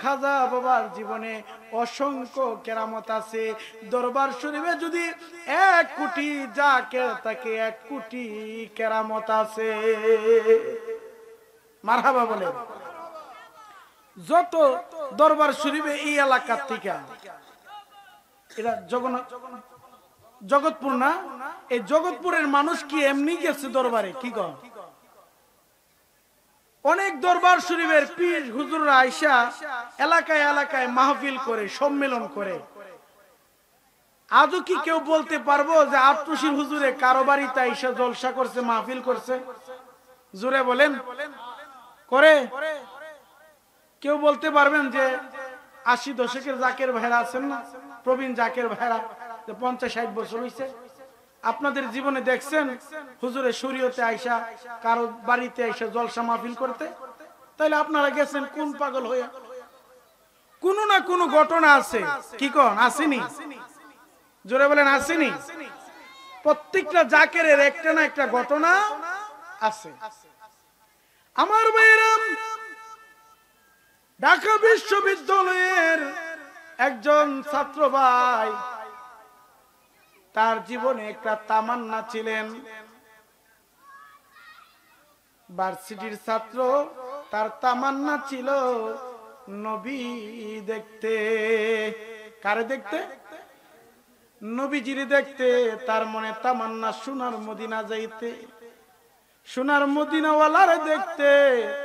খাজা বাবার জীবনে অসংখ্য কেরামত আছে। দরবার শরীফে যদি 1 কোটি জাকের থাকে 1 কোটি কেরামত আছে। মারহাবা বলে। যত দরবার শরীফে এই এলাকার থেকে, এটা জগৎপুর না, এই জগৎপুরের মানুষ কি এমনি গেছে দরবারে? কি কর, অনেক দরবার শরীফের পীর হুজুররা আইসা এলাকায় এলাকায় মাহফিল করে, সম্মেলন করে। আজও কি কেউ বলতে পারবো যে আটরশির হুজুরে কারো বাড়িতে আইসা জলসা করছে, মাহফিল করছে? জোরে বলেন, করে? কেউ বলতে পারবেন যে 80 দশকের জাকের ভাইরা আছেন না, প্রবীণ জাকের ভাইরা, 50-60 বছর হয়েছে, আপনাদের জীবনে দেখছেন হুজুরে শরীয়তে আইসা কারো বাড়িতে আইসা জলসা মাহফিল করতে? তাইলে আপনারা গেছেন কোন পাগল হইয়া? কোনো না কোনো ঘটনা আছে, কি কোন আসেনি? জোরে বলেন, আসেনি? প্রত্যেকটা জাকেরের একটা না একটা ঘটনা আছে। আমার ভাইরা, ঢাকা বিশ্ববিদ্যালয়ের একজন ছাত্র ভাই, তার জীবনে একটা তামান্না ছিলেন। ভার্সিটির ছাত্র, তার তামান্না ছিল নবী দেখতে। কারে দেখতে? নবীজির দেখতে। তার মনে তামান্না সোনার মদিনা যাইতে, সোনার মদিনাওয়ালারে দেখতে।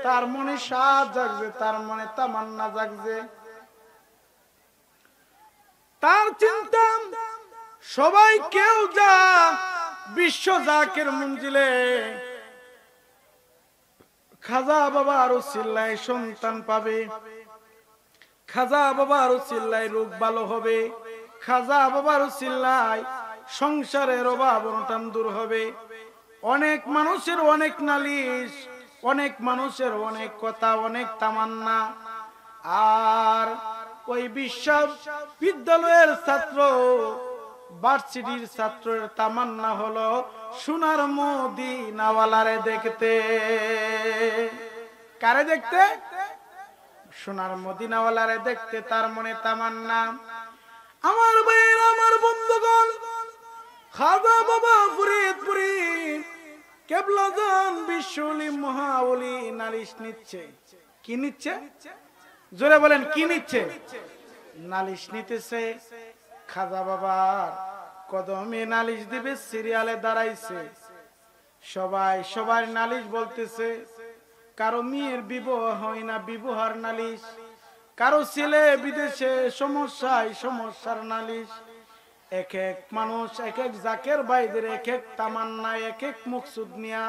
তার মনে সাধ জাগছে, তার মনে তামান্না জাগছে। তার চিন্তা, সবাই কেউ যা বিশ্ব জাকের মঞ্জিলে খাজা বাবার উসিলায় সন্তান পাবে, খাজা বাবার উসিলায় রোগ ভালো হবে, খাজা বাবার উসিলায় সংসারের অভাব অনটন দূর হবে। অনেক মানুষের অনেক নালিশ, অনেক মানুষের অনেক কথা, অনেক তামান্না। আর ওই বিশ্ববিদ্যালয়ের ছাত্র, ভার্সিটির ছাত্রের তামান্না হলো সোনার মদিনাওয়ালারে দেখতে। কারে দেখতে? সোনার মদিনাওয়ালারে দেখতে তার মনে তামান্না। আমার ভাইয়ের, আমার বন্ধুগণ, খাজা বাবা ফরিদপুরি কেবলাজান বিশ্বলি মহাওলি নালিশ নিচ্ছে। কি নিচ্ছে? জোরে বলেন, কি নিচ্ছে? নালিশ নিতেছে। খাজা বাবার কদমে নালিশ দিবে, সিরিয়ালে দাঁড়াইছে। সবাই সবার নালিশ বলতেছে। কারো মেয়ের বিবাহ হয় না, বিবাহের নালিশ। কারো ছেলে বিদেশে, সমস্যায়, সমস্যার নালিশ। এক এক মানুষ, এক এক জাকের ভাইদের এক এক তামান্না, এক এক মকসুদ নিয়া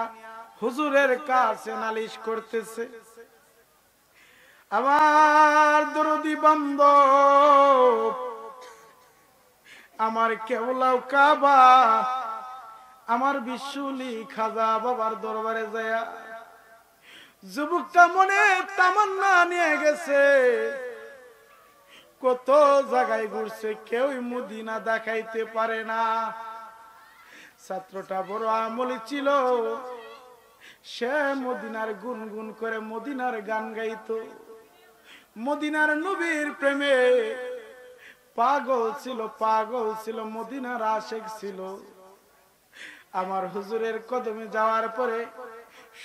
হুজুরের কাছে নালিশ করতেছে। আমার দরদি বান্ধব, আমার কেবলাও কাবা, আমার বিশ্বলি খাজা বাবার দরবারে যায় যুবকটা মনে তামান্না নিয়ে গেছে। কত জায়গায় ঘুরছে, কেউই মদিনা দেখাইতে পারে না। ছাত্রটা বড় আমলি ছিল, সে মদিনার গুনগুন করে মদিনার গান গাইতো। মদিনার নবীর প্রেমে পাগল ছিল, পাগল ছিল, মদিনার আশেক ছিল। আমার হুজুরের কদমে যাওয়ার পরে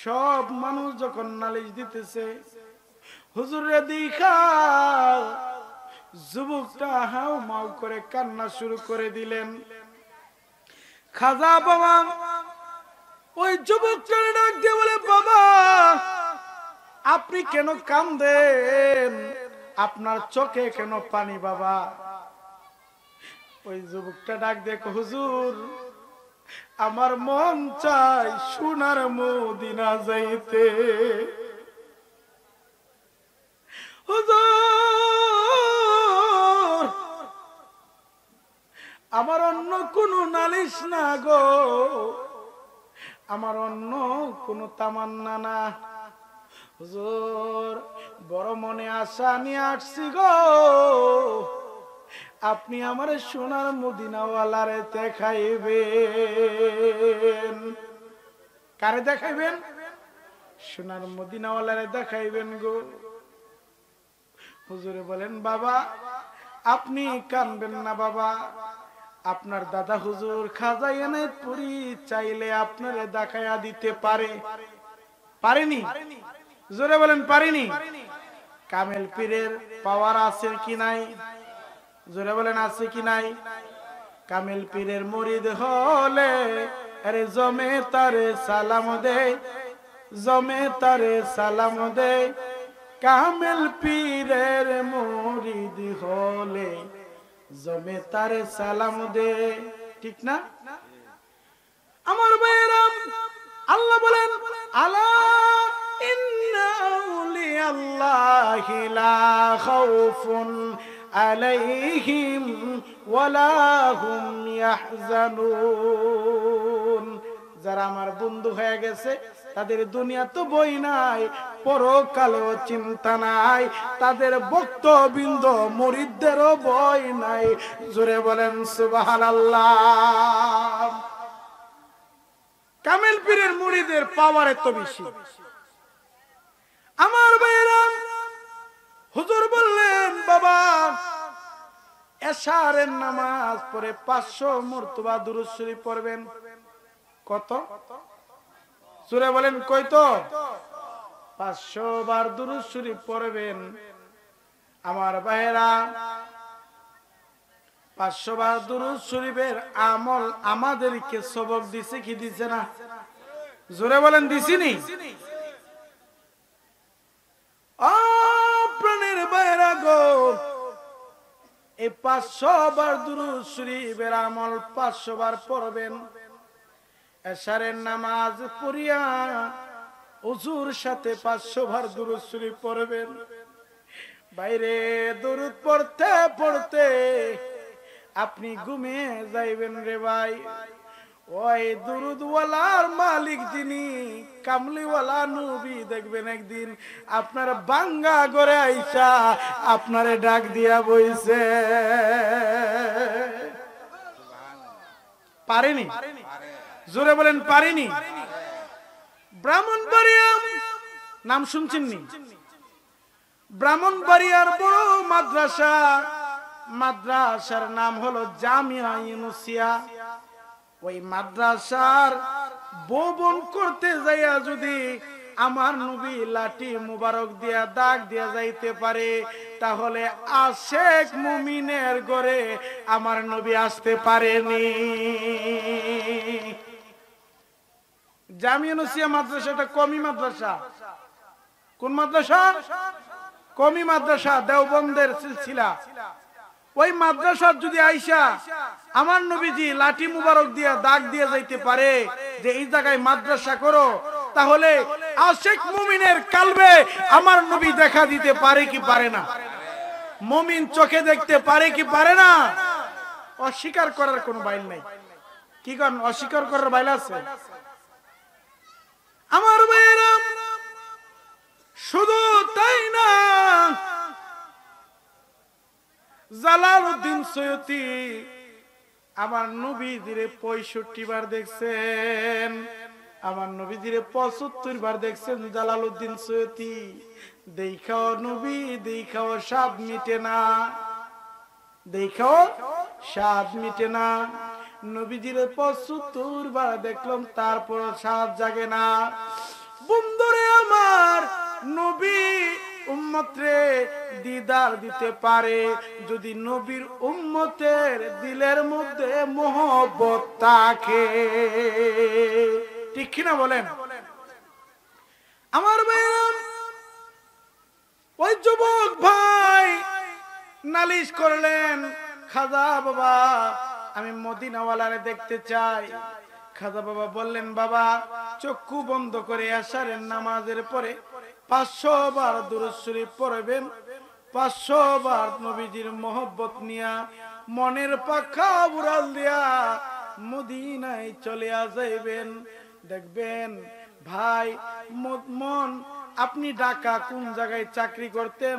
সব মানুষ যখন নালিশ দিতেছে, হুজুরে দেখা যুবকটা হাউ মাউ করে কান্না শুরু করে দিলেন। খাজা বাবা ওই যুবকটার ডাক দিয়ে বলে, বাবা আপনি কেন কাঁদেন? আপনার চোখে কেন পানি বাবা? ওই যুবকটা ডাক দেখো, হুজুর আমার মন চাই সোনার মদিনা যাইতে। হুজুর আমার অন্য কোনো নালিশ না গো, আমার অন্য কোনো তামান্না না। হুজুর বড় মনে আশা নিয়ে আসছি গো, আপনি আমার সোনার মদিনাওয়ালারে দেখাইবেন। কারে দেখাইবেন? সোনার মদিনাওয়ালারে দেখাইবেন গো। হুজুরে বলেন বাবা আপনি কানবেন না বাবা, আপনার দাদা হুজুর খাজা এনায়েতপুরী চাইলে আপনারে দেখায়া দিতে পারে। পারেনি? জোরে বলেন পারেনি? কামেল পীরের পাওয়ার আছে কি নাই? জোরে বলেন আছে কি নাই? কামেল পীরের মুরিদ হলে আরে জমে তারে সালাম দে, জমে তারে সালাম দে। কামেল পীরের মুরিদ হলে জমে তারে সালাম দে। ঠিক না? আমার ভাইরা আল্লাহ বলেন আলা ইন্না আউলিয়াল্লাহি লা খাউফুন আলাইহিম ওয়ালা হুম ইয়াহজানুন। যারা আমার বন্ধু হয়ে গেছে তাদের দুনিয়া তো বই নাই, পরকালেও চিন্তা নাই, তাদের ভক্তবৃন্দ মুরিদদেরও বই নাই। জোরে বলেন সুবহানাল্লাহ। কামেল পীরের মুরিদের পাওয়ার এত বেশি। আমার ভাইরা হুজুর বললেন বাবা এশারের নামাজ পড়ে 500 মর্তবা দুরূদ শরীফ পড়বেন। কত? সূরা বলেন কই তো? 500 বার দুরূদ শরীফ পড়বেন। আমার ভাইরা 500 বার দুরূদ শরীফের আমল আমাদেরকে সবক দিছে কি দিছে না? জোরে বলেন দিছিনি? প্রাণের ভাইরা গো, এই 500 বার দুরূদ শরীফের আমল 500 বার পড়বেন। এশারের নামাজ পড়িয়া ওযুর সাথে 500 বার দুরূদ শরীফ পড়বেন। বাইরে দুরূদ পড়তে পড়তে আপনি ঘুমিয়ে যাইবেন রে ভাই। ওই দুরূদওয়ালার মালিক যিনি কামলিওয়ালা নবী দেখবেন একদিন আপনার বাঙ্গা ঘরে আইসা আপনারে ডাক দিয়া বইছে। পারেনি? জোরে বলেন পারেনি? ব্রাহ্মণবাড়িয়া নাম শুনছেন নি? ব্রাহ্মণবাড়িয়ার বড় মাদ্রাসা, মাদ্রাসার নাম হলো জামিয়া ইউনুসিয়া। ওই মাদ্রাসার ভবন করতে যাইয়া যদি আমার নবী লাঠি মুবারক দিয়া দাগ দিয়া যাইতে পারে, তাহলে আশেক মুমিনের ঘরে আমার নবী আসতে পারেনি। জামিয়া ইউনুসিয়া মাদ্রাসাটা কমি মাদ্রাসা। কোন মাদ্রাসা? কমি মাদ্রাসা, দেওবন্দের সিলসিলা। ওই মাদ্রাসার যদি আইসা আমার নবীজি লাঠি মুবারক দিয়া দাগ দিয়ে যাইতে পারে যে এই জায়গায় মাদ্রাসা করো, তাহলে আশিক মুমিনের কালবে আমার নবী দেখা দিতে পারে কি পারে না? মুমিন চোখে দেখতে পারে কি পারে না? অস্বীকার করার কোনো বাইল নাই। কি কারণ অস্বীকার করার বাইল আছে? আমার ভাইরা শুধু তাই না, জালালউদ্দিন সৈয়দী আমার নবীজিরে 65 বার দেখছেন, আমার নবীজিরে 75 বার দেখছেন। জালালউদ্দিন সৈয়দী দেখাও নবী দেখাও স্বাদ মিটে না, দেখাও স্বাদ মিটে না। নবীজিরে 75 বার দেখলাম তারপর স্বাদ জাগে না। বন্ধুরে আমার নবী উম্মতরে দিদার দিতে পারে যদি নবীর উম্মতের দিলের মধ্যে মহব্বত থাকে। ঠিক কিনা বলেন? আমার ভাইরা ওই যুবক ভাই নালিশ করলেন, খাজা বাবা আমি মদিনাওয়ালারে দেখতে চাই। খাজা বাবা বললেন বাবা চক্ষু বন্ধ করে এশারের নামাজের পরে 500 বার দুরূদ শরীফ পড়বেন। 500 বার নবীজির মহব্বত নিয়া মনের পাখা উড়াল দিয়া মদিনায় চলে যাইবেন। দেখবেন ভাই মন, আপনি ঢাকা কোন জায়গায় চাকরি করতেন,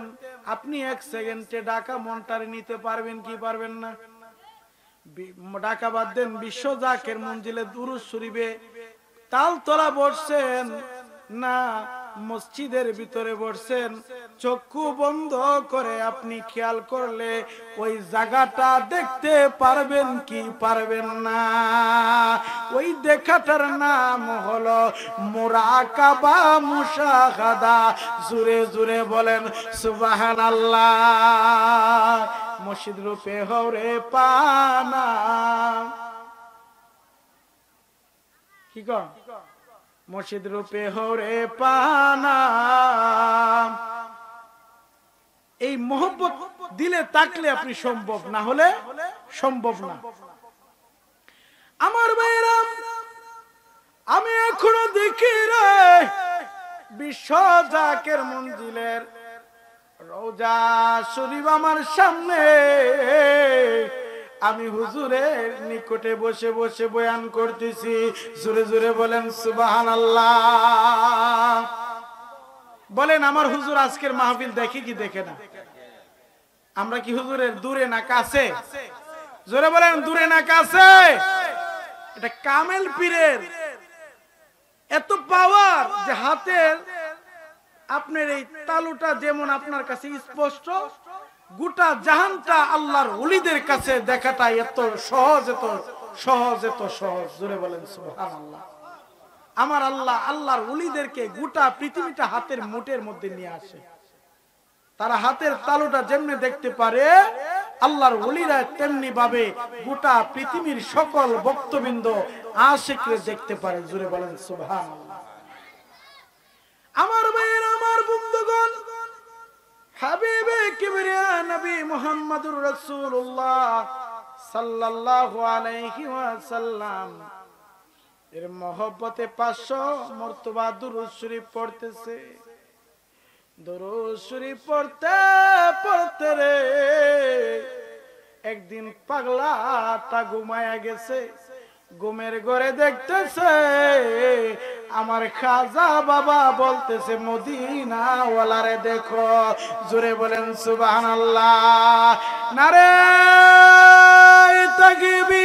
আপনি 1 সেকেন্ডে ঢাকা মনটারে নিতে পারবেন কি পারবেন না? ঢাকা বাদ দেন, বিশ্ব জাকের মঞ্জিলে দুরূদ শরীফে তালতলা বসছেন না মসজিদের ভিতরে বসছেন, চক্ষু বন্ধ করে আপনি খেয়াল করলে ওই জায়গাটা দেখতে পারবেন কি পারবেন না? ওই দেখাটার নাম হলো মুরাকাবা, মুশাহাদা। জোরে জোরে বলেন সুবহানাল্লাহ। মসজিদ রূপে হরে পানা, কি কর মসজিদ রূপে হরে পানা। এই মোহব্বত দিলে তাকলে আপনি সম্ভব, না হলে সম্ভব না। আমার ভাইরা, আমি এখনো দেখি রে বিশ্ব জাকের মঞ্জিলের রওজা শরীফ আমার সামনে, আমি হুজুরের নিকটে বসে বসে বয়ান করতেছি। জোরে জোরে বলেন সুবহানাল্লাহ। বলেন আমার হুজুর আজকের মাহফিল দেখে কি দেখে না? আমরা কি হুজুরের দূরে না কাছে? জোরে বলেন দূরে না কাছে? এটা কামেল পীরের এত পাওয়ার যে হাতের আপনার এই তালুটা যেমন আপনার কাছে স্পষ্ট, গোটা জাহানটা আল্লাহর ওলিদের কাছে দেখাটা এত সহজ, এত সহজ, এত সহজ। জোরে বলেন সুবহানাল্লাহ। আমার আল্লাহ আল্লাহর ওলিদেরকে গোটা পৃথিবীটা হাতের মুঠের মধ্যে নিয়ে আসে। তারা হাতের তালুটা যেমনি দেখতে পারে, আল্লাহর ওলিরা তেমনি ভাবে গোটা পৃথিবীর সকল ভক্তবৃন্দ আশিকরে দেখতে পারে। জোরে বলেন সুবহানাল্লাহ। আমার ভাইয়ের, আমার বন্ধুগণ, হাবিবে কিবরিয়া নবী মুহাম্মদুর রাসূলুল্লাহ সাল্লাল্লাহু আলাইহি ওয়াসাল্লাম এর মহব্বতে 500 মর্তবা দুরূদ শরীফ পড়তেছে। দুরূদ শরীফ পড়তে পড়তে রে একদিন পাগলাটা ঘুমায়া গেছে। ঘুমের ঘরে দেখতেছে আমার খাজা বাবা বলতেছে মদিনা ওয়ালারে দেখো। জোরে বলেন সুবহানাল্লাহ। নারে তাকবীর।